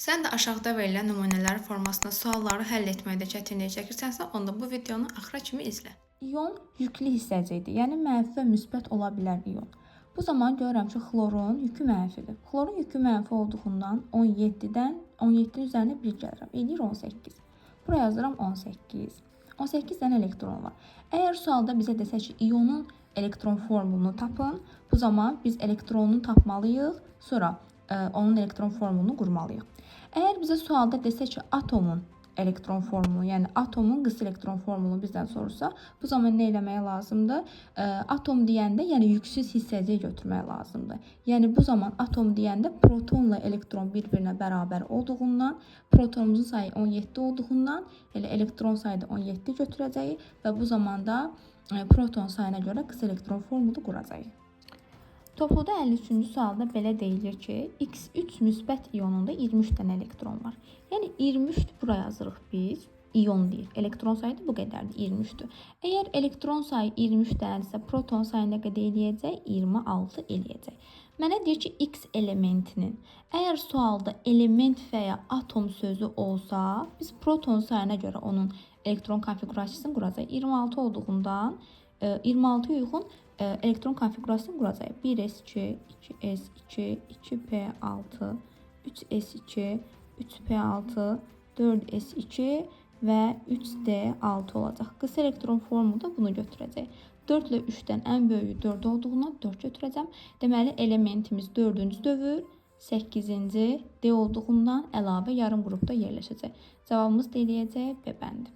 Sən də aşağıda verilən nümunələr formasında sualları həll etməkdə çətinlik çəkirsənsə, onda bu videonu axıra kimi izlə. İyon yüklü hissəcikdir, yəni mənfi və müsbət ola bilər iyon. Bu zaman görürəm ki, xlorun yükü mənfidir. Xlorun yükü mənfi olduğundan 17-nin üzərinə 1 gəlirəm. Eləyir 18. Buraya yazıram 18. 18 dənə elektron var. Əgər sualda bizə desə ki, iyonun elektron formulunu tapın, bu zaman biz elektronunu tapmalıyıq, sonra onun elektron formulunu qurmalıyıq. Əgər bizə sualda desə ki, atomun elektron formulu, yəni atomun qısa elektron formulunu bizdən sorursa, bu zaman nə eləmək lazımdır? Atom deyəndə, yəni yüksüz hissəciyi götürmək lazımdır. Yəni bu zaman atom deyəndə protonla elektron bir-birinə bərabər olduğundan, protonumuzun sayı 17 olduğundan, elə elektron sayı da 17 götürəcəyik və bu zaman da proton sayına görə qısa elektron formulu quracağıq. Topluda 53-cü sualda belə deyilir ki, X3 müsbət iyonunda 23 dənə elektron var. Yəni 23 buraya yazırıq biz, iyon deyil. Elektron sayı da bu qədərdir, 23-dür. Əgər elektron sayı 23 dənədirsə, proton sayı nə qədər eləyəcək? 26 eləyəcək. Mənə deyir ki, X elementinin, əgər sualda element və ya atom sözü olsa, biz proton sayına görə onun elektron konfigurasiyasını quracağıq. 26 olduğundan 26-ya uyğun elektron konfigurasiyasını quracağıq. 1s2, 2s2, 2p6, 3s2, 3p6, 4s2 və 3d6 olacaq. Qısa elektron formulu da bunu götürəcək. 4 ilə 3-dən ən böyüyü 4 olduğundan 4 götürəcəm. Deməli, elementimiz 4-cü dövr, 8-ci D olduğundan əlavə yarım qrupda yerləşəcək. Cavabımız D eləyəcək B bəndi.